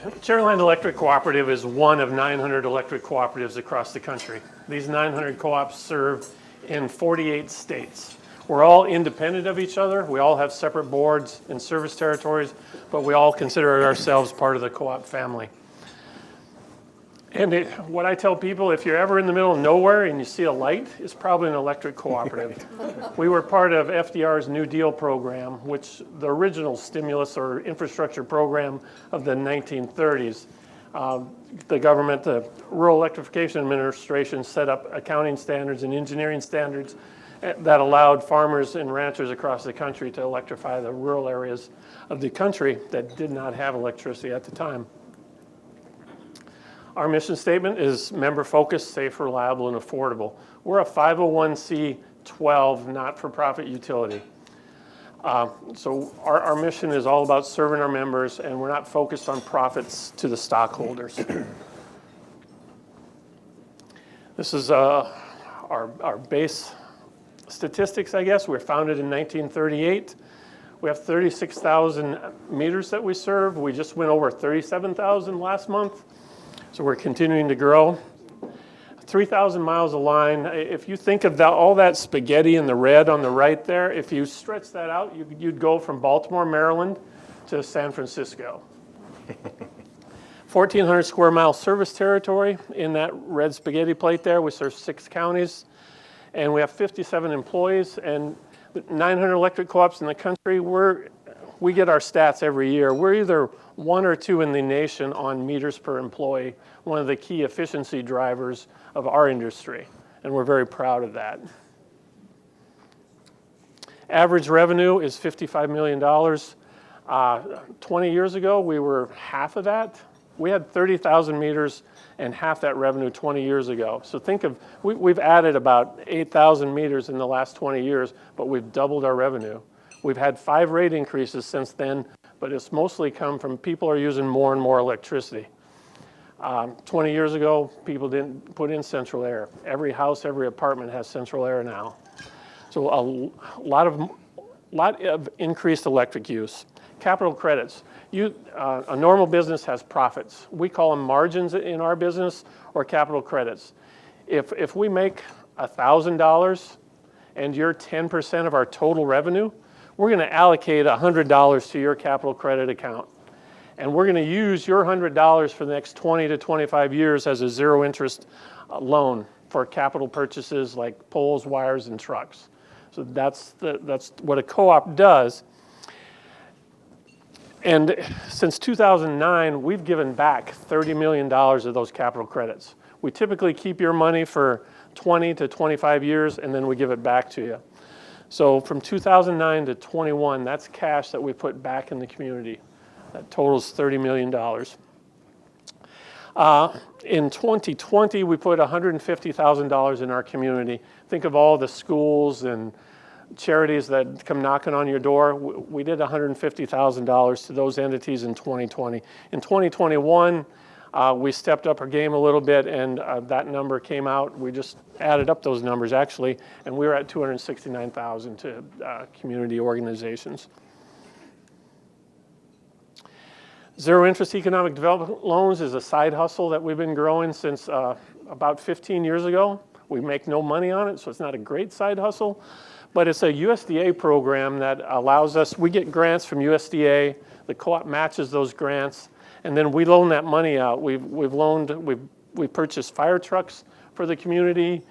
Cherryland Electric Cooperative is one of 900 electric cooperatives across the country. These 900 co-ops serve in 48 states. We're all independent of each other. We all have separate boards and service territories, but we all consider ourselves part of the co-op family. And what I tell people, if you're ever in the middle of nowhere and you see a light, it's probably an electric cooperative. We were part of FDR's New Deal program, which the original stimulus or infrastructure program of the 1930s. The government, the Rural Electrification Administration, set up accounting standards and engineering standards that allowed farmers and ranchers across the country to electrify the rural areas of the country that did not have electricity at the time. Our mission statement is member-focused, safe, reliable, and affordable. We're a 501c12 not-for-profit utility. So our mission is all about serving our members, and we're not focused on profits to the stockholders. This is our base statistics, I guess. We were founded in 1938. We have 36,000 meters that we serve. We just went over 37,000 last month. So we're continuing to grow. 3,000 miles of line. If you think of all that spaghetti in the red on the right there, if you stretch that out, you'd go from Baltimore, Maryland to San Francisco. 1,400 square mile service territory in that red spaghetti plate there. We serve 6 counties, and we have 57 employees and 900 electric co-ops in the country. We get our stats every year. We're either 1 or 2 in the nation on meters per employee, one of the key efficiency drivers of our industry, and we're very proud of that. Average revenue is $55 million. 20 years ago, we were half of that. We had 30,000 meters and half that revenue 20 years ago. So think of, we've added about 8,000 meters in the last 20 years, but we've doubled our revenue. We've had 5 rate increases since then, but it's mostly come from people are using more and more electricity. 20 years ago, people didn't put in central air. Every house, every apartment has central air now. So a lot of increased electric use. Capital credits. A normal business has profits. We call them margins in our business or capital credits. If we make $1,000 and you're 10% of our total revenue, we're going to allocate $100 to your capital credit account. And we're going to use your $100 for the next 20 to 25 years as a zero interest loan for capital purchases like poles, wires, and trucks. So that's what a co-op does. And since 2009, we've given back $30 million of those capital credits. We typically keep your money for 20 to 25 years, and then we give it back to you. So from 2009 to 21, that's cash that we put back in the community. That totals $30 million. In 2020, we put $150,000 in our community. Think of all the schools and charities that come knocking on your door. We did $150,000 to those entities in 2020. In 2021, we stepped up our game a little bit, and that number came out. We just added up those numbers, actually, and we were at $269,000 to community organizations. Zero interest economic development loans is a side hustle that we've been growing since about 15 years ago. We make no money on it, so it's not a great side hustle, but it's a USDA program that allows us, we get grants from USDA, the co-op matches those grants, and then we loan that money out. We've purchased fire trucks for the community.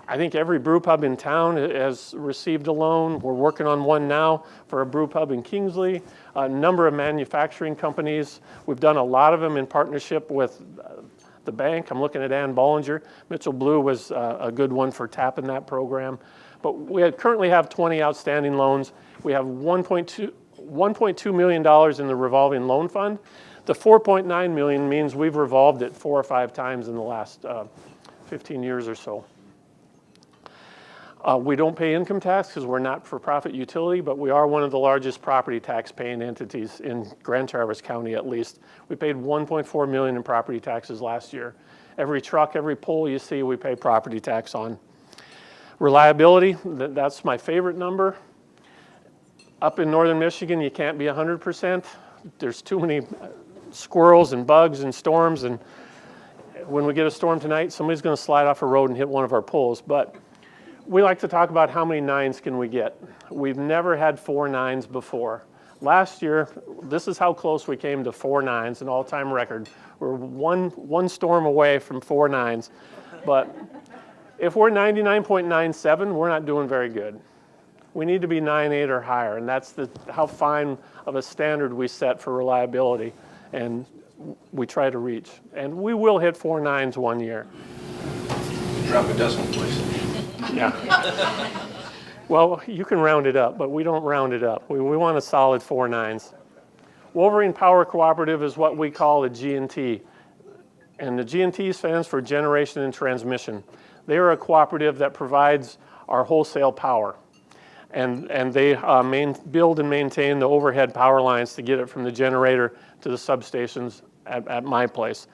I think every brew pub in town has received a loan. We're working on one now for a brew pub in Kingsley. A number of manufacturing companies. We've done a lot of them in partnership with the bank. I'm looking at Ann Bollinger. Mitchell Blue was a good one for tapping that program. But we currently have 20 outstanding loans. We have $1.2 million in the revolving loan fund. The $4.9 million means we've revolved it 4 or 5 times in the last 15 years or so. We don't pay income tax because we're not for-profit utility, but we are one of the largest property tax paying entities in Grand Traverse County at least. We paid $1.4 million in property taxes last year. Every truck, every pole you see, we pay property tax on. Reliability, that's my favorite number. Up in northern Michigan, you can't be 100%. There's too many squirrels and bugs and storms, and when we get a storm tonight, somebody's going to slide off a road and hit one of our poles. But we like to talk about how many 9s can we get. We've never had 4 9s before. Last year, this is how close we came to 4 9s, an all-time record. We're one storm away from 4 9s. But if we're 99.97, we're not doing very good. We need to be 9.8 or higher, and that's how fine of a standard we set for reliability, and we try to reach. And we will hit 4 9s one year. Drop a decimal place. Yeah. Well, you can round it up, but we don't round it up. We want a solid 4 9s. Wolverine Power Cooperative is what we call a G&T. And the G&T stands for Generation and Transmission. They are a cooperative that provides our wholesale power. And they build and maintain the overhead power lines to get it from the generator to the substations at my place.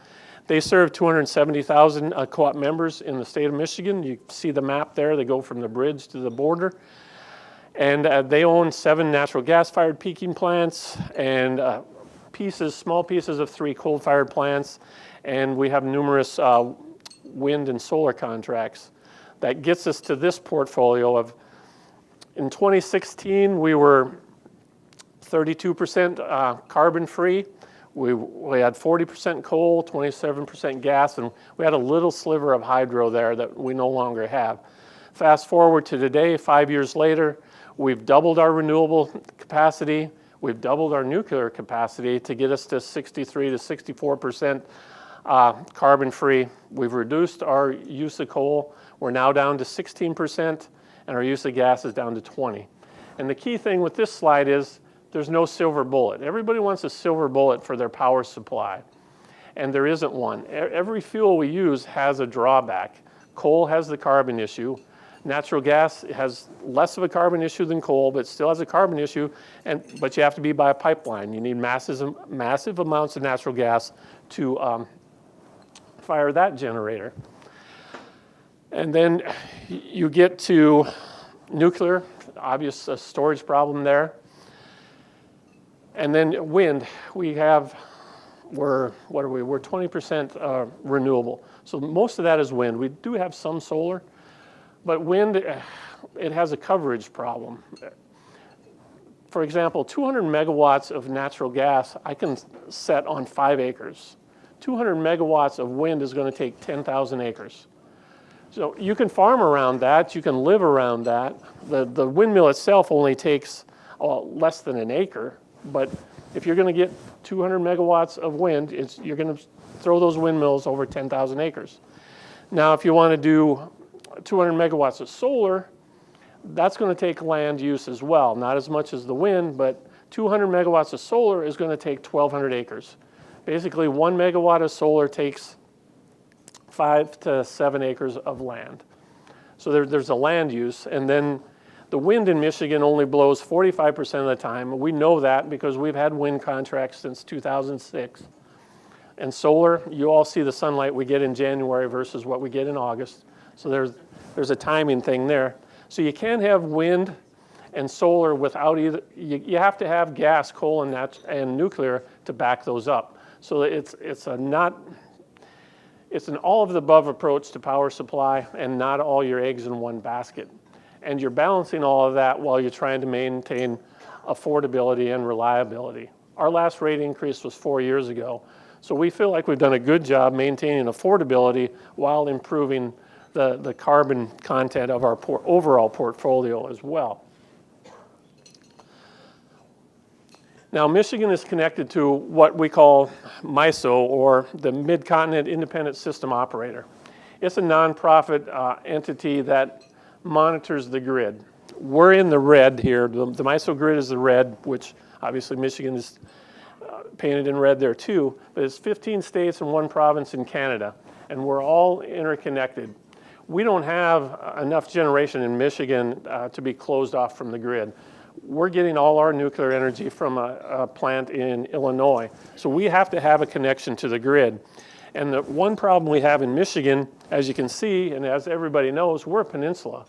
They serve 270,000 co-op members in the state of Michigan. You see the map there. They go from the bridge to the border. And they own 7 natural gas-fired peaking plants and small pieces of 3 coal-fired plants. And we have numerous wind and solar contracts. That gets us to this portfolio of, in 2016, we were 32% carbon-free. We had 40% coal, 27% gas, and we had a little sliver of hydro there that we no longer have. Fast forward to today, 5 years later, we've doubled our renewable capacity. We've doubled our nuclear capacity to get us to 63 to 64% carbon-free. We've reduced our use of coal. We're now down to 16%, and our use of gas is down to 20. And the key thing with this slide is there's no silver bullet. Everybody wants a silver bullet for their power supply, and there isn't one. Every fuel we use has a drawback. Coal has the carbon issue. Natural gas has less of a carbon issue than coal, but still has a carbon issue, but you have to be by a pipeline. You need massive amounts of natural gas to fire that generator. And then you get to nuclear, obvious storage problem there. And then wind, we're 20% renewable. So most of that is wind. We do have some solar, but wind, it has a coverage problem. For example, 200 megawatts of natural gas, I can set on 5 acres. 200 megawatts of wind is going to take 10,000 acres. So you can farm around that, you can live around that. The windmill itself only takes less than an acre, but if you're going to get 200 megawatts of wind, you're going to throw those windmills over 10,000 acres. Now, if you want to do 200 megawatts of solar, that's going to take land use as well. Not as much as the wind, but 200 megawatts of solar is going to take 1,200 acres. Basically, 1 megawatt of solar takes 5 to 7 acres of land. So there's a land use, and then the wind in Michigan only blows 45% of the time. We know that because we've had wind contracts since 2006. And solar, you all see the sunlight we get in January versus what we get in August. So there's a timing thing there. So you can't have wind and solar without either. You have to have gas, coal, and nuclear to back those up. So it's an all of the above approach to power supply, and not all your eggs in one basket. And you're balancing all of that while you're trying to maintain affordability and reliability. Our last rate increase was 4 years ago. So we feel like we've done a good job maintaining affordability while improving the carbon content of our overall portfolio as well. Now, Michigan is connected to what we call MISO, or the Mid-Continent Independent System Operator. It's a nonprofit entity that monitors the grid. We're in the red here. The MISO grid is the red, which obviously Michigan is painted in red there too, but it's 15 states and 1 province in Canada, and we're all interconnected. We don't have enough generation in Michigan to be closed off from the grid. We're getting all our nuclear energy from a plant in Illinois, so we have to have a connection to the grid. And the one problem we have in Michigan, as you can see, and as everybody knows, we're a peninsula.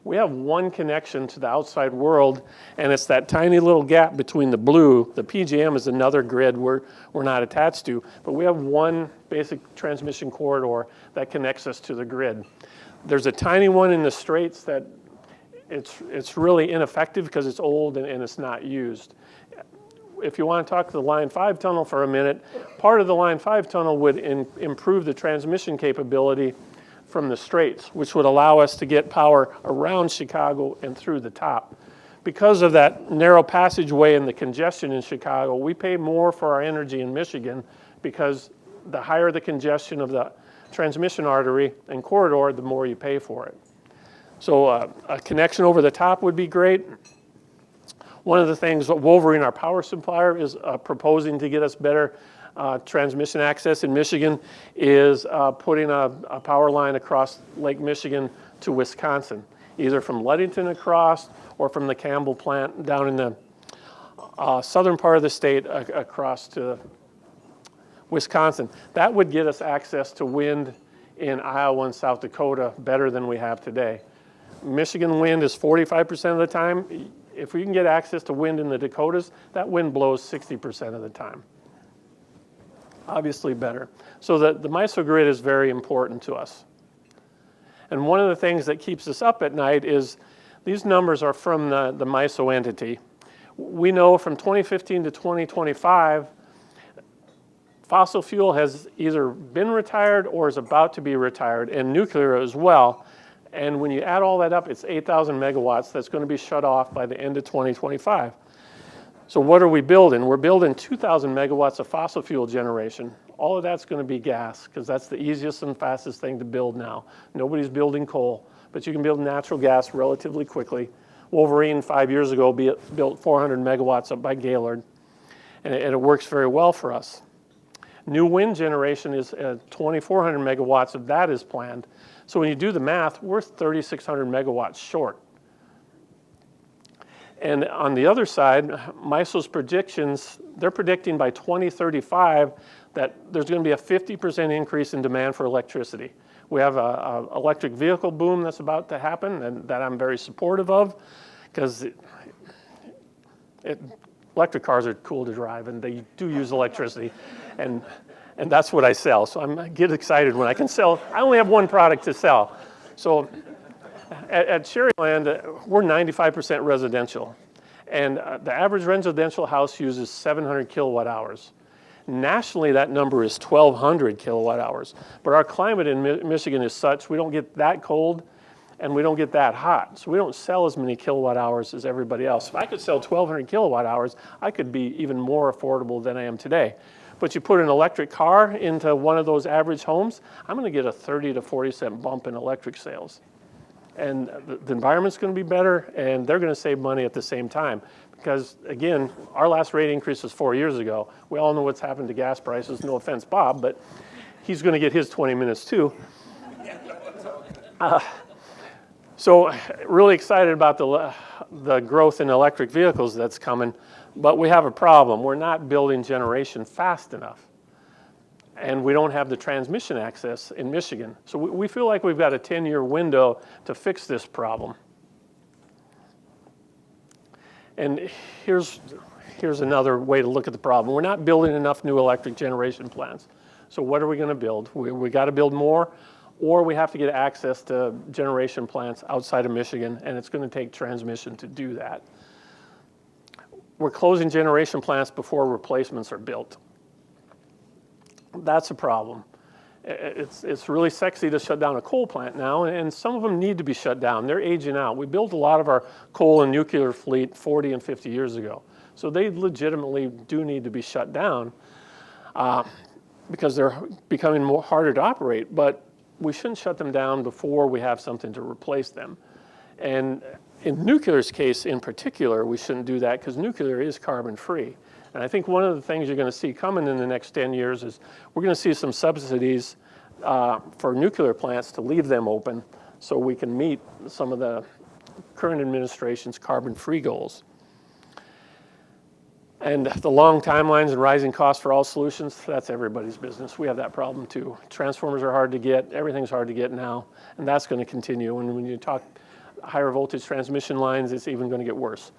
We have one connection to the outside world, and it's that tiny little gap between the blue. The PJM is another grid we're not attached to, but we have one basic transmission corridor that connects us to the grid. There's a tiny one in the straits that it's really ineffective because it's old and it's not used. If you want to talk to the Line 5 tunnel for a minute, part of the Line 5 tunnel would improve the transmission capability from the straits, which would allow us to get power around Chicago and through the top. Because of that narrow passageway and the congestion in Chicago, we pay more for our energy in Michigan because the higher the congestion of the transmission artery and corridor, the more you pay for it. So a connection over the top would be great. One of the things that Wolverine, our power supplier, is proposing to get us better transmission access in Michigan is putting a power line across Lake Michigan to Wisconsin, either from Ludington across or from the Campbell plant down in the southern part of the state across to Wisconsin. That would get us access to wind in Iowa and South Dakota better than we have today. Michigan wind is 45% of the time. If we can get access to wind in the Dakotas, that wind blows 60% of the time. Obviously better. So the MISO grid is very important to us. And one of the things that keeps us up at night is these numbers are from the MISO entity. We know from 2015 to 2025, fossil fuel has either been retired or is about to be retired, and nuclear as well. And when you add all that up, it's 8,000 megawatts that's going to be shut off by the end of 2025. So what are we building? We're building 2,000 megawatts of fossil fuel generation. All of that's going to be gas because that's the easiest and fastest thing to build now. Nobody's building coal, but you can build natural gas relatively quickly. Wolverine 5 years ago built 400 megawatts up by Gaylord, and it works very well for us. New wind generation is 2,400 megawatts of that is planned. So when you do the math, we're 3,600 megawatts short. And on the other side, MISO's predictions, they're predicting by 2035 that there's going to be a 50% increase in demand for electricity. We have an electric vehicle boom that's about to happen and that I'm very supportive of because electric cars are cool to drive and they do use electricity. And that's what I sell. So I get excited when I can sell. I only have one product to sell. So at Cherryland, we're 95% residential. And the average residential house uses 700 kilowatt hours. Nationally, that number is 1,200 kilowatt hours. But our climate in Michigan is such, we don't get that cold and we don't get that hot. So we don't sell as many kilowatt hours as everybody else. If I could sell 1,200 kilowatt hours, I could be even more affordable than I am today. But you put an electric car into one of those average homes, I'm going to get a 30 to 40 cent bump in electric sales. And the environment's going to be better, and they're going to save money at the same time. Because, again, our last rate increase was 4 years ago. We all know what's happened to gas prices. No offense, Bob, but he's going to get his 20 minutes too. So really excited about the growth in electric vehicles that's coming. But we have a problem. We're not building generation fast enough. And we don't have the transmission access in Michigan. So we feel like we've got a 10-year window to fix this problem. And here's another way to look at the problem. We're not building enough new electric generation plants. So what are we going to build? We got to build more, or we have to get access to generation plants outside of Michigan, and it's going to take transmission to do that. We're closing generation plants before replacements are built. That's a problem. It's really sexy to shut down a coal plant now, and some of them need to be shut down. They're aging out. We built a lot of our coal and nuclear fleet 40 and 50 years ago. So they legitimately do need to be shut down because they're becoming harder to operate. But we shouldn't shut them down before we have something to replace them. And in nuclear's case in particular, we shouldn't do that because nuclear is carbon free. And I think one of the things you're going to see coming in the next 10 years is we're going to see some subsidies for nuclear plants to leave them open so we can meet some of the current administration's carbon-free goals. And the long timelines and rising costs for all solutions, that's everybody's business. We have that problem too. Transformers are hard to get. Everything's hard to get now. And that's going to continue. And when you talk higher voltage transmission lines, it's even going to get worse.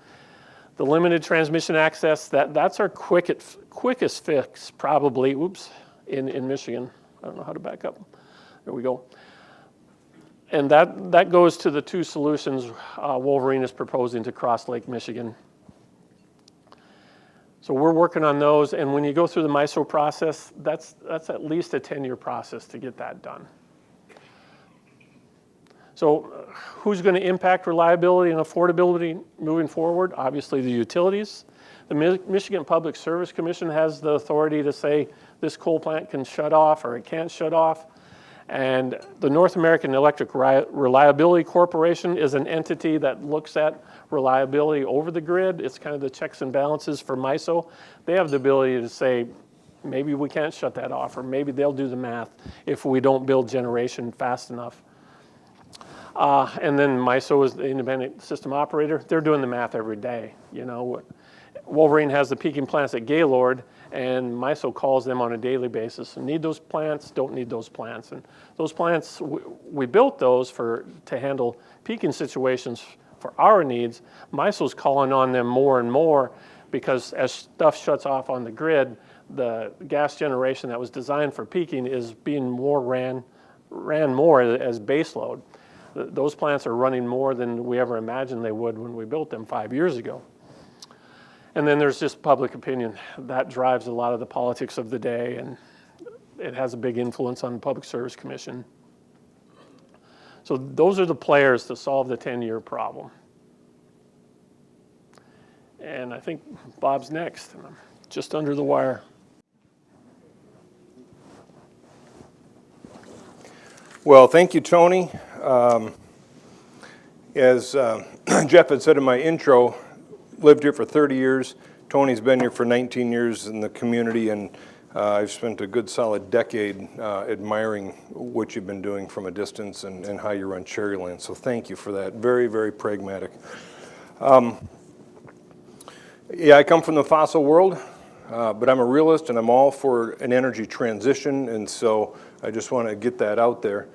The limited transmission access, that's our quickest fix probably, in Michigan. I don't know how to back up. There we go. And that goes to the two solutions Wolverine is proposing to cross Lake Michigan. So we're working on those, and when you go through the MISO process, that's at least a 10-year process to get that done. So who's going to impact reliability and affordability moving forward? Obviously the utilities. The Michigan Public Service Commission has the authority to say this coal plant can shut off or it can't shut off. And the North American Electric Reliability Corporation is an entity that looks at reliability over the grid. It's kind of the checks and balances for MISO. They have the ability to say, maybe we can't shut that off, or maybe they'll do the math if we don't build generation fast enough. And then MISO is the independent system operator. They're doing the math every day. You know, Wolverine has the peaking plants at Gaylord, and MISO calls them on a daily basis. Need those plants, don't need those plants. And those plants, we built those to handle peaking situations for our needs. MISO's calling on them more and more because as stuff shuts off on the grid, the gas generation that was designed for peaking is being ran more as base load. Those plants are running more than we ever imagined they would when we built them 5 years ago. And then there's just public opinion. That drives a lot of the politics of the day, and it has a big influence on the Public Service Commission. So those are the players to solve the 10-year problem. And I think Bob's next. I'm just under the wire. Well, thank you, Tony. As Jeff had said in my intro, lived here for 30 years. Tony's been here for 19 years in the community, and I've spent a good solid decade admiring what you've been doing from a distance and how you run Cherryland. So thank you for that. Very, very pragmatic. Yeah, I come from the fossil world, but I'm a realist and I'm all for an energy transition, and so I just want to get that out there.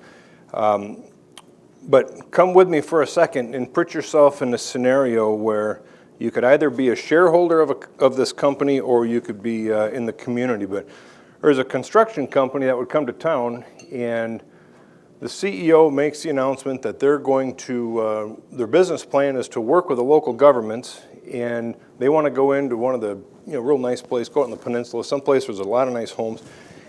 But come with me for a second and put yourself in a scenario where you could either be a shareholder of this company or you could be in the community. But there's a construction company that would come to town, and the CEO makes the announcement that they're going to, their business plan is to work with the local governments, and they want to go into one of the real nice place, go out in the peninsula, someplace where there's a lot of nice homes.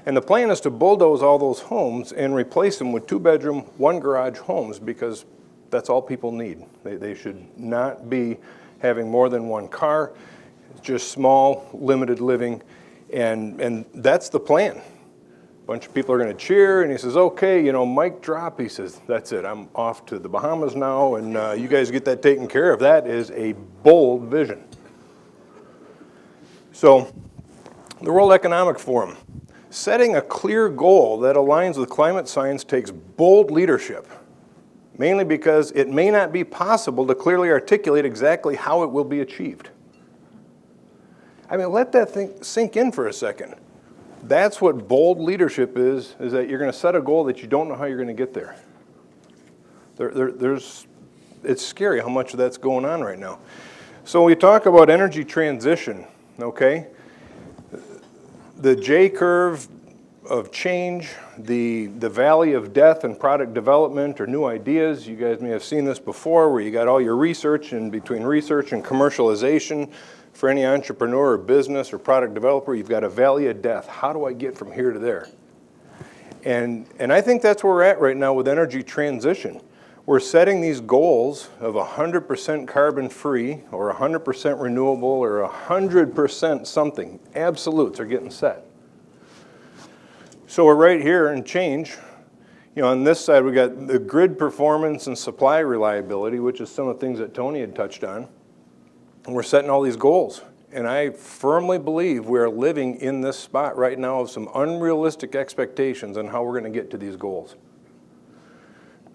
And the plan is to bulldoze all those homes and replace them with 2-bedroom, 1-garage homes, because that's all people need. They should not be having more than one car. It's just small, limited living, and that's the plan. A bunch of people are going to cheer, and he says, okay, mic drop. He says, that's it. I'm off to the Bahamas now, and you guys get that taken care of. That is a bold vision. So the World Economic Forum. Setting a clear goal that aligns with climate science takes bold leadership, mainly because it may not be possible to clearly articulate exactly how it will be achieved. I mean, let that thing sink in for a second. That's what bold leadership is that you're going to set a goal that you don't know how you're going to get there. It's scary how much of that's going on right now. So we talk about energy transition, okay? The J-curve of change, the valley of death and product development or new ideas. You guys may have seen this before, where you got all your research, and between research and commercialization, for any entrepreneur or business or product developer, you've got a valley of death. How do I get from here to there? And I think that's where we're at right now with energy transition. We're setting these goals of 100% carbon-free or 100% renewable or 100% something. Absolutes are getting set. So we're right here in change. On this side, we got the grid performance and supply reliability, which is some of the things that Tony had touched on. And we're setting all these goals. And I firmly believe we're living in this spot right now of some unrealistic expectations on how we're going to get to these goals.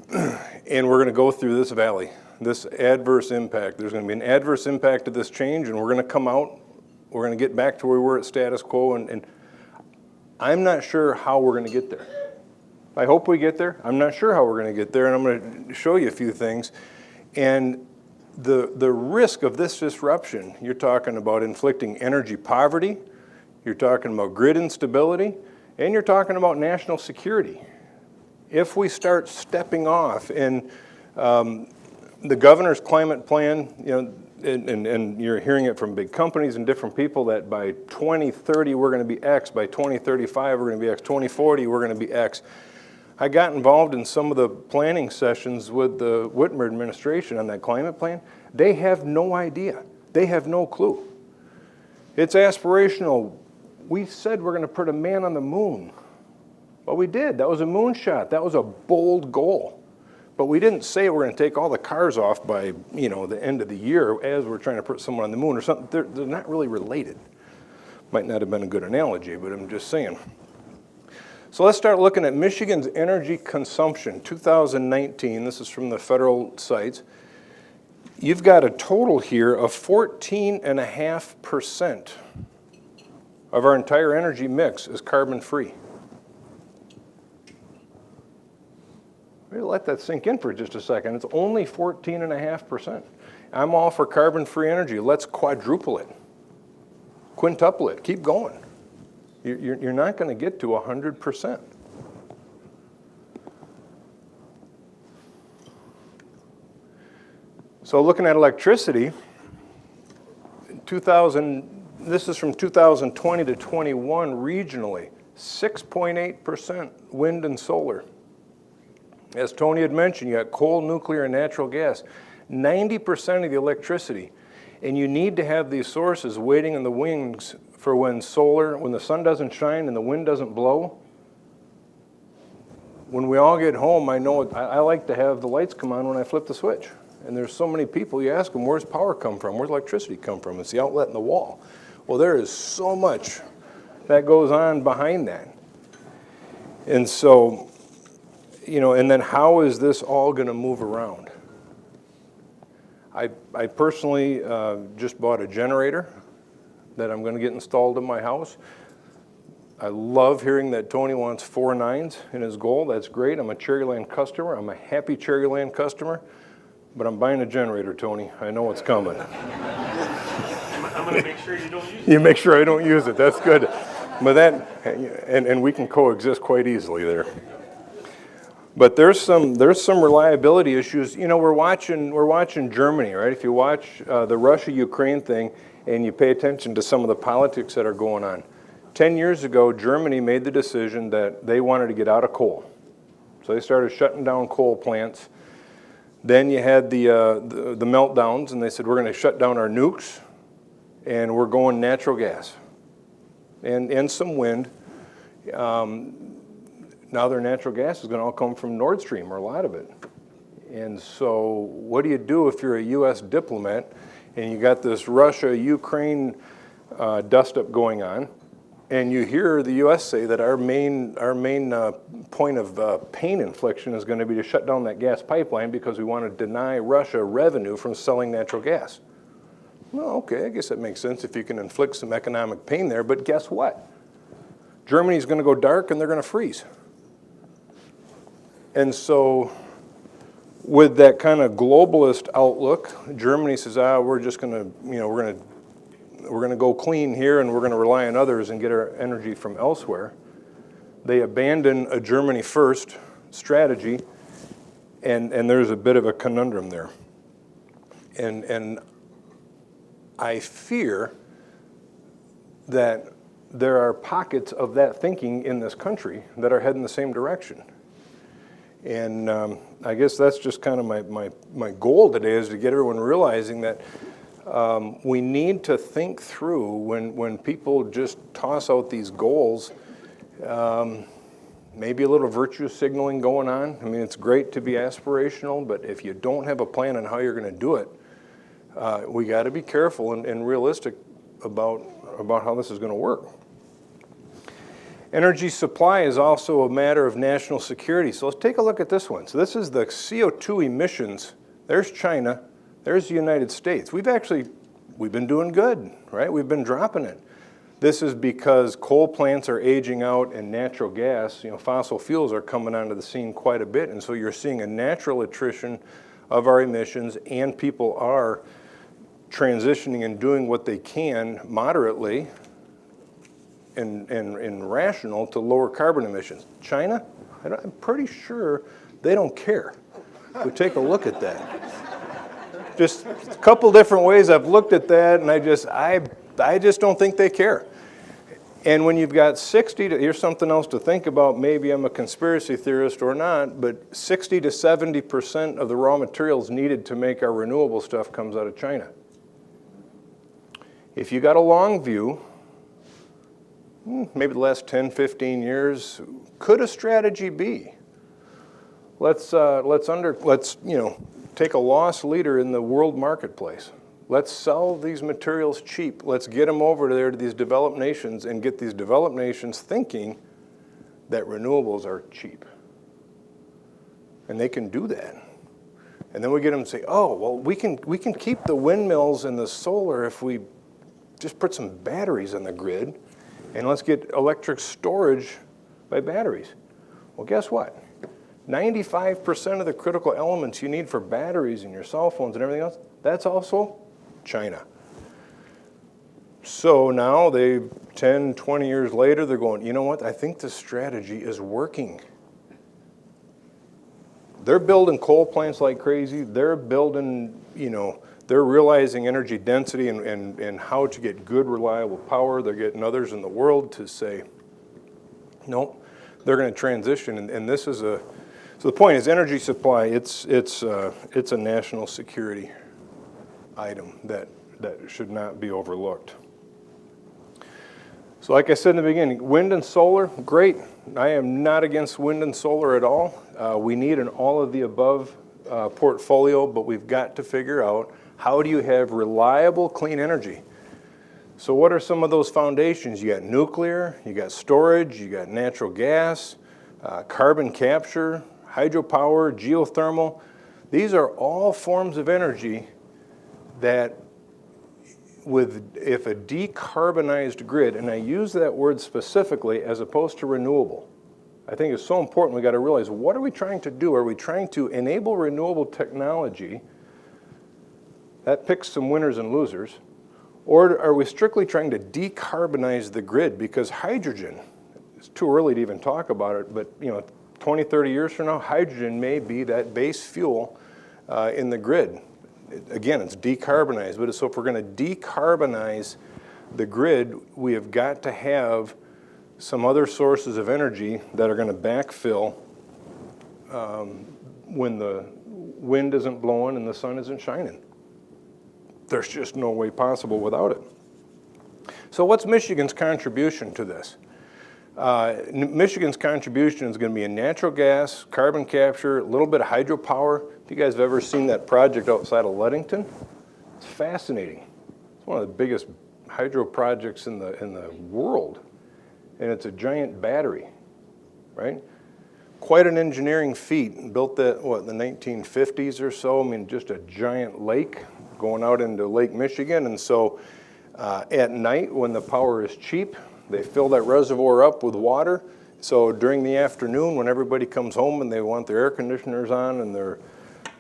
And we're going to go through this valley, this adverse impact. There's going to be an adverse impact to this change, and we're going to come out, we're going to get back to where we were at status quo, and I'm not sure how we're going to get there. I hope we get there. I'm not sure how we're going to get there, and I'm going to show you a few things. And the risk of this disruption, you're talking about inflicting energy poverty, you're talking about grid instability, and you're talking about national security. If we start stepping off, and the governor's climate plan, and you're hearing it from big companies and different people that by 2030 we're going to be X, by 2035 we're going to be X, 2040 we're going to be X. I got involved in some of the planning sessions with the Whitmer administration on that climate plan. They have no idea. They have no clue. It's aspirational. We said we're going to put a man on the moon. Well, we did. That was a moonshot. That was a bold goal. But we didn't say we're going to take all the cars off by, the end of the year as we're trying to put someone on the moon or something. They're not really related. Might not have been a good analogy, but I'm just saying. So let's start looking at Michigan's energy consumption. 2019, this is from the federal sites. You've got a total here of 14.5% of our entire energy mix is carbon-free. Let that sink in for just a second. It's only 14.5%. I'm all for carbon-free energy. Let's quadruple it, quintuple it, keep going. You're not going to get to 100%. So looking at electricity, this is from 2020 to 21 regionally, 6.8% wind and solar. As Tony had mentioned, you got coal, nuclear, and natural gas. 90% of the electricity. And you need to have these sources waiting in the wings for when the sun doesn't shine and the wind doesn't blow. When we all get home, I know I like to have the lights come on when I flip the switch. And there's so many people, you ask them, where's power come from? Where's electricity come from? It's the outlet in the wall. Well, there is so much that goes on behind that. And so, and then how is this all going to move around? I personally just bought a generator that I'm going to get installed in my house. I love hearing that Tony wants 4 9s in his goal. That's great. I'm a Cherryland customer. I'm a happy Cherryland customer. But I'm buying a generator, Tony. I know it's coming. I'm going to make sure you don't use it. You make sure I don't use it. That's good. But and we can coexist quite easily there. But there's some reliability issues. We're watching Germany, right? If you watch the Russia-Ukraine thing and you pay attention to some of the politics that are going on. 10 years ago, Germany made the decision that they wanted to get out of coal. So they started shutting down coal plants. Then you had the meltdowns, and they said, we're going to shut down our nukes, and we're going natural gas and some wind. Now their natural gas is going to all come from Nord Stream, or a lot of it. And so what do you do if you're a U.S. diplomat and you got this Russia-Ukraine dust-up going on, and you hear the U.S. say that our main point of pain infliction is going to be to shut down that gas pipeline because we want to deny Russia revenue from selling natural gas. Well, okay, I guess that makes sense if you can inflict some economic pain there, but guess what? Germany's going to go dark and they're going to freeze. And so with that kind of globalist outlook, Germany says, we're just going to, we're going to go clean here and we're going to rely on others and get our energy from elsewhere. They abandon a Germany first strategy, and there's a bit of a conundrum there. And I fear that there are pockets of that thinking in this country that are heading the same direction. And I guess that's just kind of my goal today, is to get everyone realizing that we need to think through when people just toss out these goals, maybe a little virtue signaling going on. I mean, it's great to be aspirational, but if you don't have a plan on how you're going to do it, we got to be careful and realistic about how this is going to work. Energy supply is also a matter of national security. So let's take a look at this one. So this is the CO2 emissions. There's China. There's the United States. We've been doing good, right? We've been dropping it. This is because coal plants are aging out and natural gas, fossil fuels are coming onto the scene quite a bit. And so you're seeing a natural attrition of our emissions, and people are transitioning and doing what they can moderately and rational to lower carbon emissions. China, I'm pretty sure they don't care. We take a look at that. Just a couple different ways I've looked at that, and I just don't think they care. And when you've got 60 to, here's something else to think about, maybe I'm a conspiracy theorist or not, but 60 to 70% of the raw materials needed to make our renewable stuff comes out of China. If you got a long view, maybe the last 10, 15 years, could a strategy be? Let's take a loss leader in the world marketplace. Let's sell these materials cheap. Let's get them over there to these developed nations and get these developed nations thinking that renewables are cheap. And they can do that. And then we get them to say, oh, well, we can keep the windmills and the solar if we just put some batteries on the grid, and let's get electric storage by batteries. Well, guess what? 95% of the critical elements you need for batteries in your cell phones and everything else, that's also China. So now 10, 20 years later, they're going, you know what? I think this strategy is working. They're building coal plants like crazy. They're building, they're realizing energy density and how to get good, reliable power. They're getting others in the world to say, no, they're going to transition. And this is so the point is energy supply, it's a national security item that should not be overlooked. So like I said in the beginning, wind and solar, great. I am not against wind and solar at all. We need an all of the above portfolio, but we've got to figure out how do you have reliable, clean energy. So what are some of those foundations? You got nuclear, you got storage, you got natural gas, carbon capture, hydropower, geothermal. These are all forms of energy that if a decarbonized grid, and I use that word specifically as opposed to renewable, I think it's so important. We got to realize, what are we trying to do? Are we trying to enable renewable technology? That picks some winners and losers. Or are we strictly trying to decarbonize the grid? Because hydrogen, it's too early to even talk about it, but 20, 30 years from now, hydrogen may be that base fuel in the grid. Again, it's decarbonized, but so if we're going to decarbonize the grid, we have got to have some other sources of energy that are going to backfill when the wind isn't blowing and the sun isn't shining. There's just no way possible without it. So what's Michigan's contribution to this? Michigan's contribution is going to be in natural gas, carbon capture, a little bit of hydropower. If you guys have ever seen that project outside of Ludington, it's fascinating. It's one of the biggest hydro projects in the world, and it's a giant battery, right? Quite an engineering feat. Built that, in the 1950s or so. I mean, just a giant lake going out into Lake Michigan, and so at night when the power is cheap, they fill that reservoir up with water. So during the afternoon when everybody comes home and they want their air conditioners on and their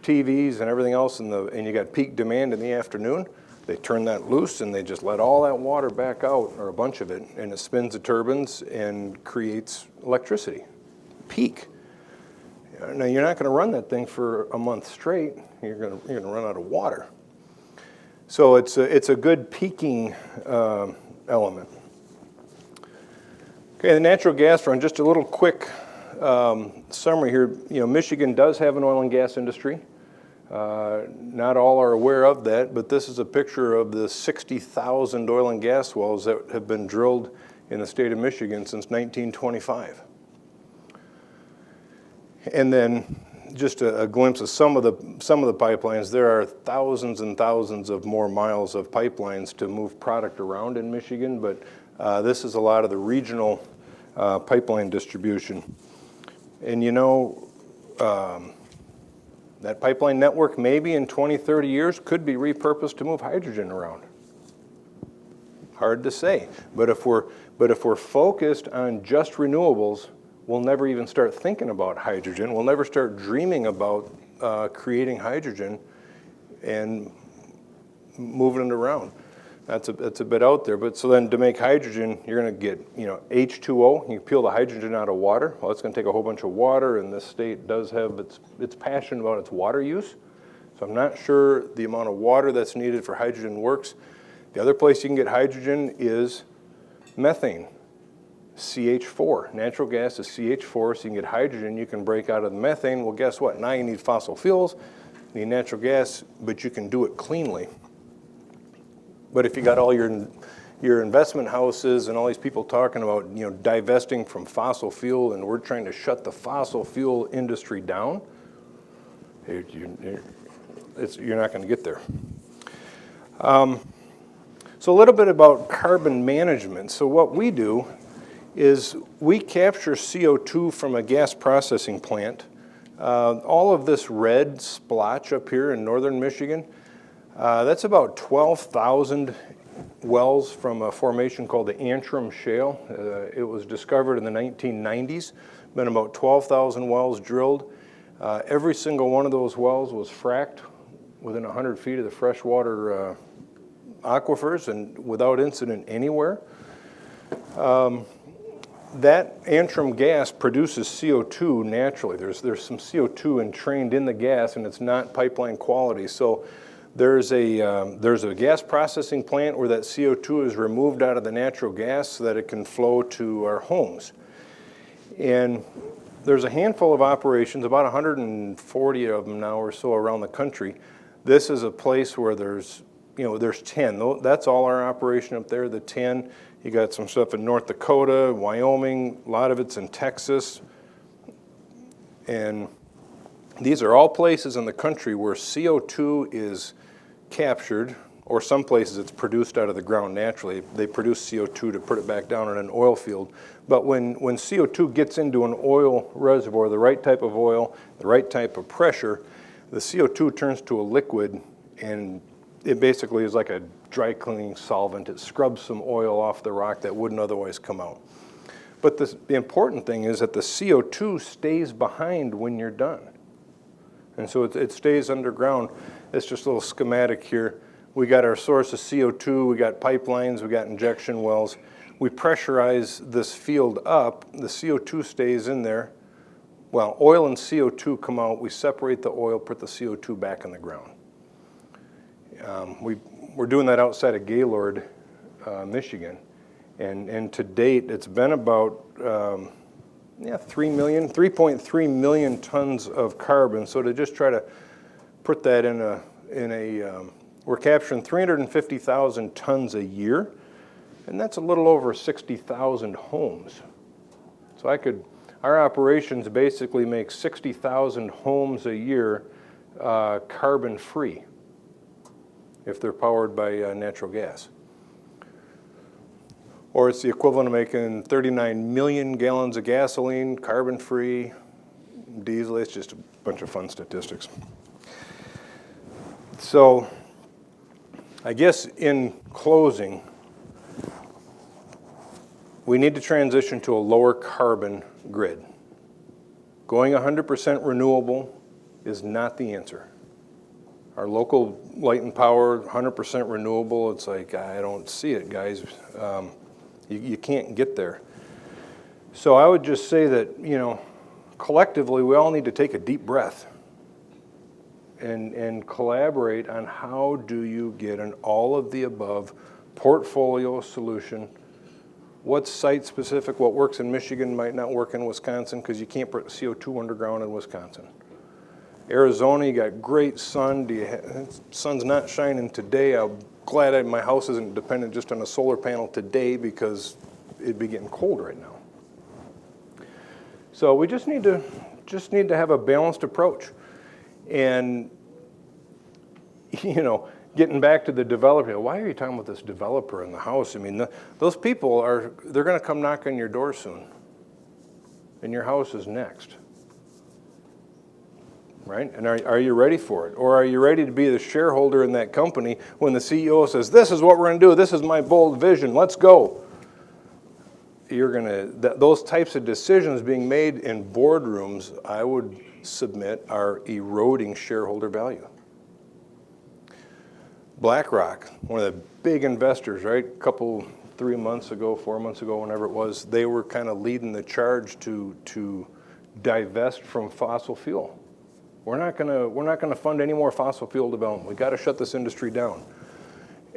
TVs and everything else, and you got peak demand in the afternoon, they turn that loose and they just let all that water back out, or a bunch of it, and it spins the turbines and creates electricity. Peak. Now you're not going to run that thing for a month straight. You're going to run out of water. So it's a good peaking element. Okay, the natural gas front, just a little quick summary here. Michigan does have an oil and gas industry. Not all are aware of that, but this is a picture of the 60,000 oil and gas wells that have been drilled in the state of Michigan since 1925. And then just a glimpse of some of the pipelines. There are thousands and thousands of more miles of pipelines to move product around in Michigan, but this is a lot of the regional pipeline distribution. And that pipeline network maybe in 20, 30 years could be repurposed to move hydrogen around. Hard to say. But if we're focused on just renewables, we'll never even start thinking about hydrogen. We'll never start dreaming about creating hydrogen and moving it around. That's a bit out there, but so then to make hydrogen, you're going to get, H2O. You peel the hydrogen out of water. Well, it's going to take a whole bunch of water, and this state does have it's passionate about its water use. So I'm not sure the amount of water that's needed for hydrogen works. The other place you can get hydrogen is methane, CH4. Natural gas is CH4, so you can get hydrogen. You can break out of the methane. Well, guess what? Now you need fossil fuels, you need natural gas, but you can do it cleanly. But if you got all your investment houses and all these people talking about divesting from fossil fuel, and we're trying to shut the fossil fuel industry down, you're not going to get there. So a little bit about carbon management. So what we do is we capture CO2 from a gas processing plant. All of this red splotch up here in northern Michigan, that's about 12,000 wells from a formation called the Antrim Shale. It was discovered in the 1990s. Been about 12,000 wells drilled. Every single one of those wells was fracked within 100 feet of the freshwater aquifers and without incident anywhere. That Antrim gas produces CO2 naturally. There's some CO2 entrained in the gas, and it's not pipeline quality. So there's a gas processing plant where that CO2 is removed out of the natural gas so that it can flow to our homes. And there's a handful of operations, about 140 of them now or so around the country. This is a place where there's 10. That's all our operation up there, the 10. You got some stuff in North Dakota, Wyoming, a lot of it's in Texas. And these are all places in the country where CO2 is captured, or some places it's produced out of the ground naturally. They produce CO2 to put it back down in an oil field. But when CO2 gets into an oil reservoir, the right type of oil, the right type of pressure, the CO2 turns to a liquid, and it basically is like a dry cleaning solvent. It scrubs some oil off the rock that wouldn't otherwise come out. But the important thing is that the CO2 stays behind when you're done. And so it stays underground. It's just a little schematic here. We got our source of CO2, we got pipelines, we got injection wells. We pressurize this field up, the CO2 stays in there. Well, oil and CO2 come out, we separate the oil, put the CO2 back in the ground. We're doing that outside of Gaylord, Michigan. And to date, it's been about 3.3 million tons of carbon. So to just try to put that we're capturing 350,000 tons a year, and that's a little over 60,000 homes. So our operations basically make 60,000 homes a year carbon free if they're powered by natural gas. Or it's the equivalent of making 39 million gallons of gasoline, carbon-free, diesel. It's just a bunch of fun statistics. So I guess in closing, we need to transition to a lower carbon grid. Going 100% renewable is not the answer. Our local light and power, 100% renewable, it's like, I don't see it, guys. You can't get there. So I would just say that, collectively, we all need to take a deep breath and collaborate on how do you get an all-of-the-above portfolio solution. What's site-specific? What works in Michigan might not work in Wisconsin because you can't put CO2 underground in Wisconsin. Arizona, you got great sun. Sun's not shining today. I'm glad my house isn't dependent just on a solar panel today because it'd be getting cold right now. So we just need to have a balanced approach. And, getting back to the developer, why are you talking about this developer in the house? I mean, those people they're going to come knock on your door soon. And your house is next. Right? And are you ready for it? Or are you ready to be the shareholder in that company when the CEO says, this is what we're going to do, this is my bold vision, let's go. Those types of decisions being made in boardrooms, I would submit are eroding shareholder value. BlackRock, one of the big investors, right? 3 months ago, 4 months ago, whenever it was, they were kind of leading the charge to divest from fossil fuel. We're not gonna fund any more fossil fuel development. We got to shut this industry down.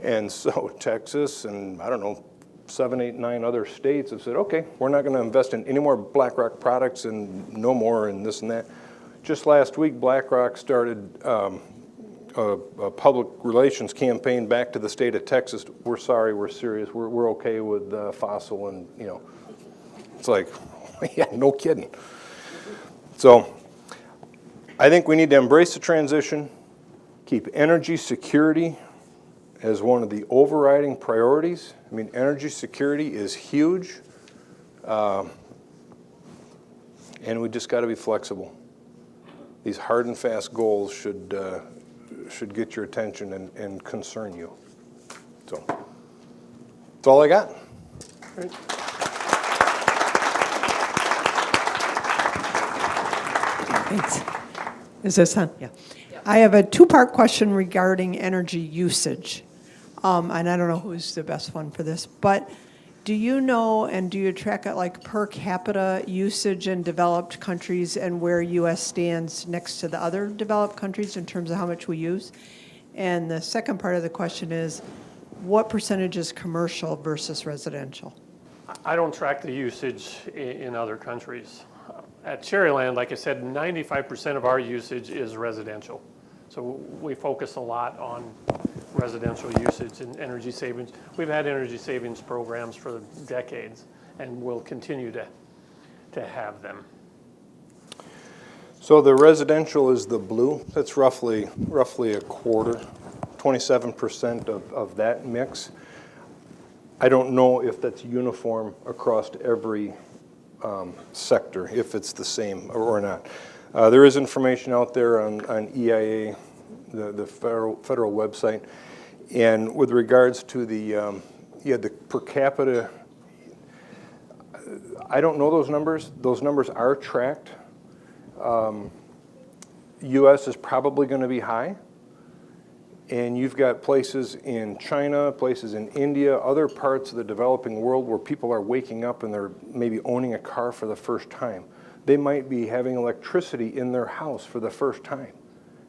And so Texas and, I don't know, 7, 8, 9 other states have said, okay, we're not going to invest in any more BlackRock products and no more and this and that. Just last week, BlackRock started a public relations campaign back to the state of Texas. We're sorry, we're serious, we're okay with fossil, and you know, it's like, yeah, no kidding. So I think we need to embrace the transition, keep energy security as one of the overriding priorities. I mean, energy security is huge, and we just got to be flexible. These hard and fast goals should get your attention and concern you. So that's all I got. Great. Thanks. Is this on? Yeah. I have a two-part question regarding energy usage. And I don't know who's the best one for this, but do you know and do you track it like per capita usage in developed countries and where U.S. stands next to the other developed countries in terms of how much we use? And the second part of the question is, what percentage is commercial versus residential? I don't track the usage in other countries. At Cherryland, like I said, 95% of our usage is residential. So we focus a lot on residential usage and energy savings. We've had energy savings programs for decades and will continue to have them. So the residential is the blue. That's roughly a quarter, 27% of that mix. I don't know if that's uniform across every sector, if it's the same or not. There is information out there on EIA, the federal website, and with regards to the per capita, I don't know those numbers. Those numbers are tracked. U.S. is probably going to be high, and you've got places in China, places in India, other parts of the developing world where people are waking up and they're maybe owning a car for the first time. They might be having electricity in their house for the first time.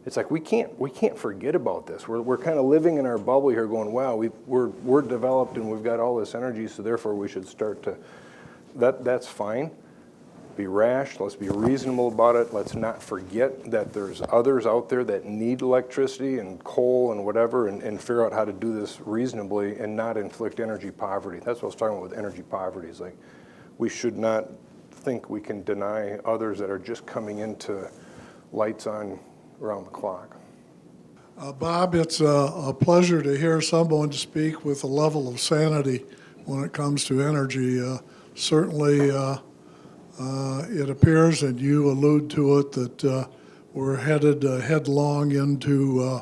It's like we can't forget about this. We're kind of living in our bubble here, going, wow, we're developed and we've got all this energy, so therefore we should start to. That's fine. Be rash. Let's be reasonable about it. Let's not forget that there's others out there that need electricity and coal and whatever, and figure out how to do this reasonably and not inflict energy poverty. That's what I was talking about with energy poverty. Is like we should not think we can deny others that are just coming into lights on around the clock. Bob, it's a pleasure to hear someone speak with a level of sanity when it comes to energy. Certainly, it appears, and you allude to it, that we're headed headlong into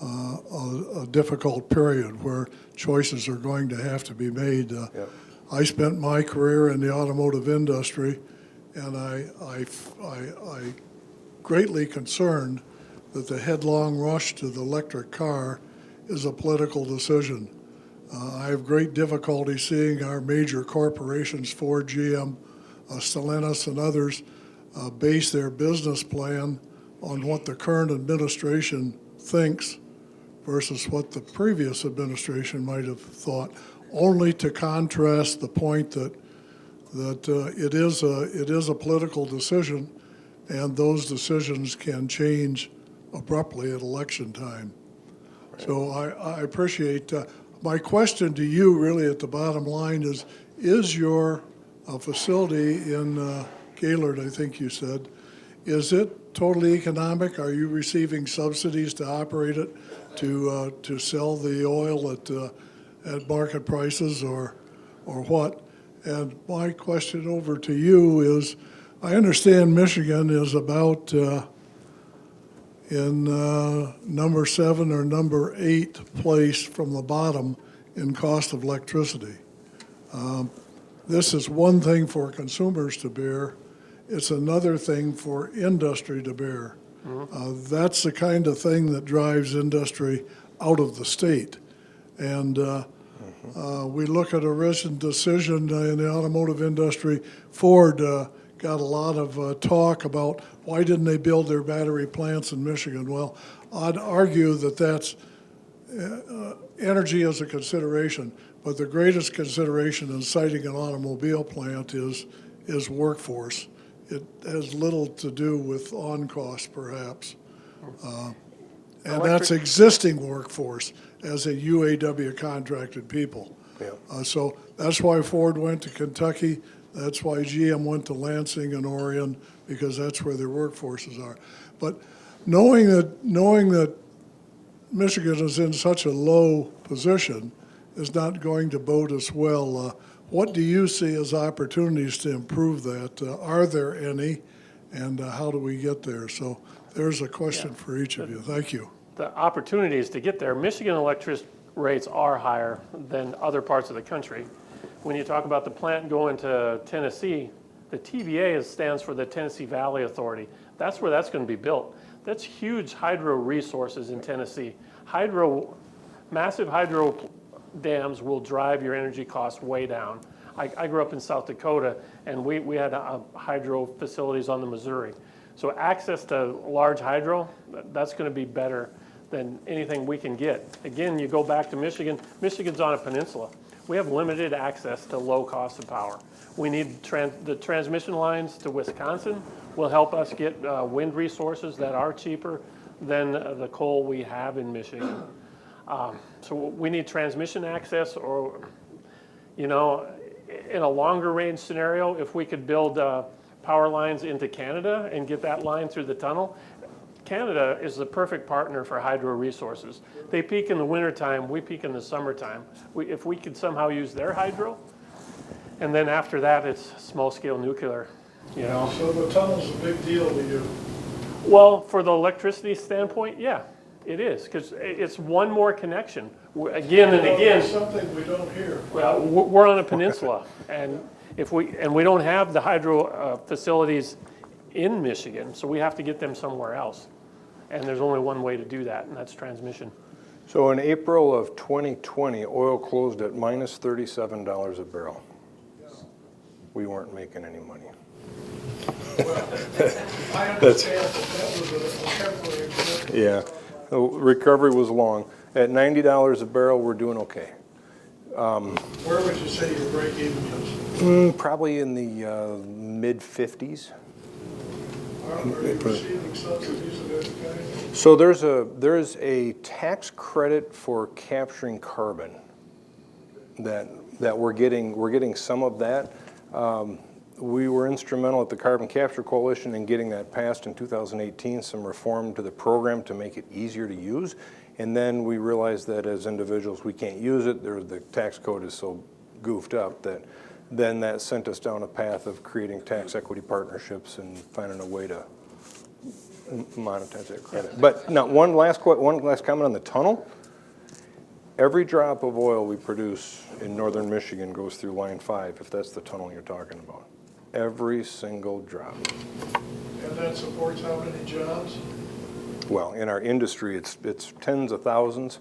a difficult period where choices are going to have to be made. Yep. I spent my career in the automotive industry, and I greatly concerned that the headlong rush to the electric car is a political decision. I have great difficulty seeing our major corporations, Ford, GM, Stellantis, and others, base their business plan on what the current administration thinks versus what the previous administration might have thought, only to contrast the point that it is a political decision, and those decisions can change abruptly at election time. Right. So I appreciate. My question to you, really, at the bottom line is your facility in Gaylord, I think you said, is it totally economic? Are you receiving subsidies to operate it, to sell the oil at market prices, or what? And my question over to you is, I understand Michigan is about in number 7 or number 8 place from the bottom in cost of electricity. This is one thing for consumers to bear, it's another thing for industry to bear. That's the kind of thing that drives industry out of the state. And we look at a recent decision in the automotive industry. Ford got a lot of talk about why didn't they build their battery plants in Michigan? Well, I'd argue that that's energy is a consideration, but the greatest consideration in siting an automobile plant is workforce. It has little to do with on-cost, perhaps. And that's existing workforce as a UAW contracted people. Yeah. So that's why Ford went to Kentucky. That's why GM went to Lansing and Orion, because that's where their workforces are. But knowing that Michigan is in such a low position is not going to bode us well. What do you see as opportunities to improve that? Are there any, and how do we get there? So there's a question for each of you. Thank you. The opportunities to get there, Michigan electric rates are higher than other parts of the country. When you talk about the plant going to Tennessee, the TVA stands for the Tennessee Valley Authority. That's where that's going to be built. That's huge hydro resources in Tennessee. Massive hydro dams will drive your energy costs way down. I grew up in South Dakota, and we had hydro facilities on the Missouri. So access to large hydro, that's going to be better than anything we can get. Again, you go back to Michigan. Michigan's on a peninsula. We have limited access to low cost of power. We need the transmission lines to Wisconsin will help us get wind resources that are cheaper than the coal we have in Michigan. So we need transmission access, or, you know, in a longer range scenario, if we could build power lines into Canada and get that line through the tunnel. Canada is the perfect partner for hydro resources. They peak in the wintertime, we peak in the summertime. If we could somehow use their hydro, and then after that, it's small-scale nuclear, you know. So the tunnel's a big deal to you. Well, for the electricity standpoint, yeah, it is, because it's one more connection. Again and again. It's something we don't hear. Well, we're on a peninsula, and we don't have the hydro facilities in Michigan, so we have to get them somewhere else. And there's only one way to do that, and that's transmission. So in April of 2020, oil closed at minus $37 a barrel. We weren't making any money. I understand that was a temporary fix. Yeah, the recovery was long. At $90 a barrel, we're doing okay. Where would you say your break even is? Probably in the mid-50s. Are you receiving subsidies of any kind? So there's a tax credit for capturing carbon that we're getting some of that. We were instrumental at the Carbon Capture Coalition in getting that passed in 2018, some reform to the program to make it easier to use. And then we realized that as individuals we can't use it. The tax code is so goofed up that then that sent us down a path of creating tax equity partnerships and finding a way to monetize that credit. But now, one last comment on the tunnel. Every drop of oil we produce in northern Michigan goes through Line 5, if that's the tunnel you're talking about. Every single drop. And that supports how many jobs? Well, in our industry, it's tens of thousands,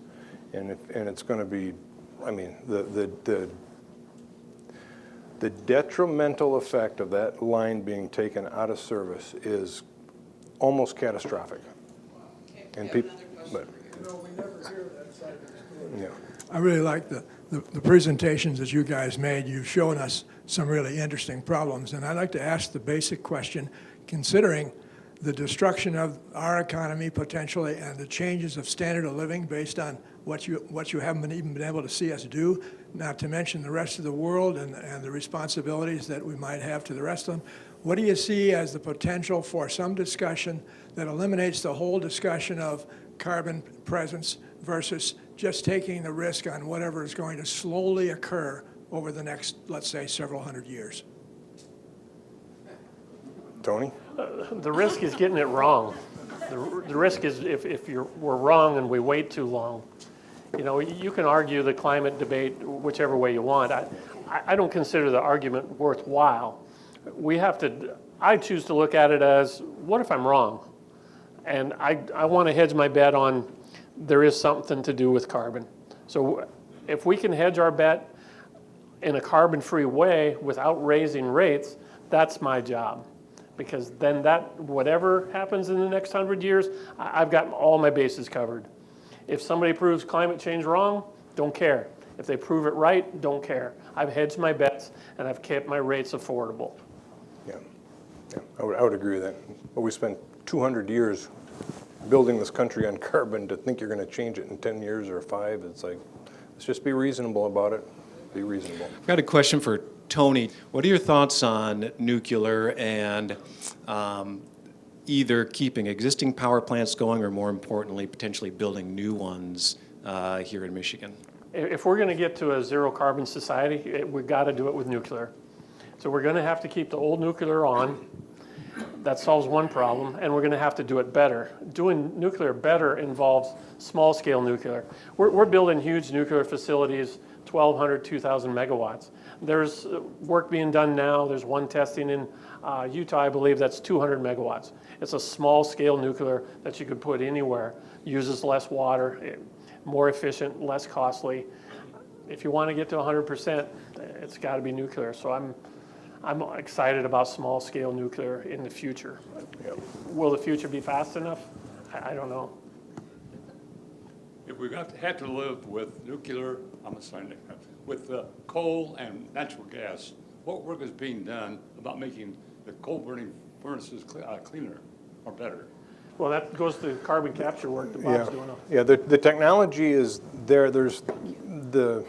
and it's going to be, I mean, the detrimental effect of that line being taken out of service is almost catastrophic. And people, but We never hear that side of the story. yeah. I really like the presentations that you guys made. You've shown us some really interesting problems. And I'd like to ask the basic question, considering the destruction of our economy potentially and the changes of standard of living based on what you haven't even been able to see us do, not to mention the rest of the world and the responsibilities that we might have to the rest of them. What do you see as the potential for some discussion that eliminates the whole discussion of carbon presence versus just taking the risk on whatever is going to slowly occur over the next, let's say, several hundred years? Tony? The risk is getting it wrong. The risk is if we're wrong and we wait too long. You know, you can argue the climate debate whichever way you want. I don't consider the argument worthwhile. I choose to look at it as, what if I'm wrong? And I want to hedge my bet on there is something to do with carbon. So if we can hedge our bet in a carbon-free way without raising rates, that's my job. Because then whatever happens in the next 100 years, I've got all my bases covered. If somebody proves climate change wrong, don't care. If they prove it right, don't care. I've hedged my bets and I've kept my rates affordable. Yeah, I would agree with that. But we spent 200 years building this country on carbon. To think you're going to change it in 10 years or 5, it's like, let's just be reasonable about it. Be reasonable. I've got a question for Tony. What are your thoughts on nuclear and either keeping existing power plants going or, more importantly, potentially building new ones here in Michigan? If we're going to get to a zero carbon society, we've got to do it with nuclear. So we're going to have to keep the old nuclear on. That solves one problem, and we're going to have to do it better. Doing nuclear better involves small-scale nuclear. We're building huge nuclear facilities, 1,200, 2,000 megawatts. There's work being done now. There's one testing in Utah, I believe, that's 200 megawatts. It's a small-scale nuclear that you could put anywhere. Uses less water, more efficient, less costly. If you want to get to 100%, it's got to be nuclear. So I'm excited about small-scale nuclear in the future. Yep. Will the future be fast enough? I don't know. If we had to live with nuclear, with coal and natural gas, what work is being done about making the coal-burning furnaces cleaner or better? Well, that goes to carbon capture work that Bob's doing. Yeah, the technology is there. There's the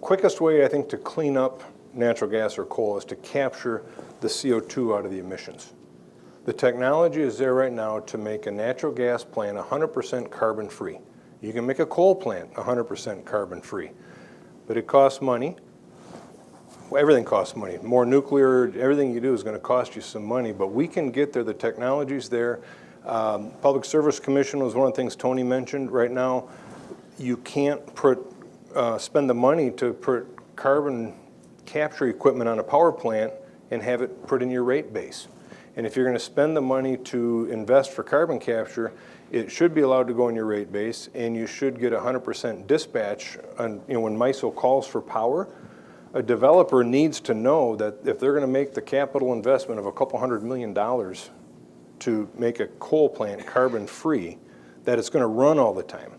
quickest way, I think, to clean up natural gas or coal is to capture the CO2 out of the emissions. The technology is there right now to make a natural gas plant 100% carbon-free. You can make a coal plant 100% carbon-free, but it costs money. Well, everything costs money. More nuclear, everything you do is going to cost you some money, but we can get there. The technology's there. Public Service Commission was one of the things Tony mentioned. Right now, you can't spend the money to put carbon capture equipment on a power plant and have it put in your rate base. And if you're going to spend the money to invest for carbon capture, it should be allowed to go in your rate base, and you should get 100% dispatch. When MISO calls for power, a developer needs to know that if they're going to make the capital investment of $200 million to make a coal plant carbon-free, that it's going to run all the time.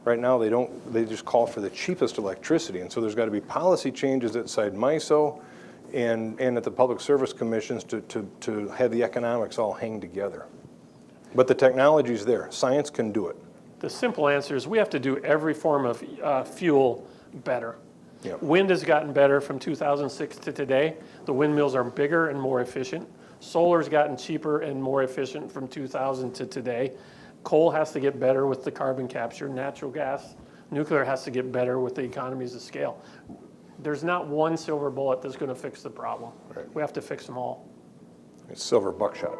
Right now, they just call for the cheapest electricity, and so there's got to be policy changes inside MISO and at the Public Service Commissions to have the economics all hang together. But the technology's there. Science can do it. The simple answer is we have to do every form of fuel better. Yep. Wind has gotten better from 2006 to today. The windmills are bigger and more efficient. Solar's gotten cheaper and more efficient from 2000 to today. Coal has to get better with the carbon capture. Natural gas, nuclear has to get better with the economies of scale. There's not one silver bullet that's going to fix the problem. Right. We have to fix them all. It's silver buckshot.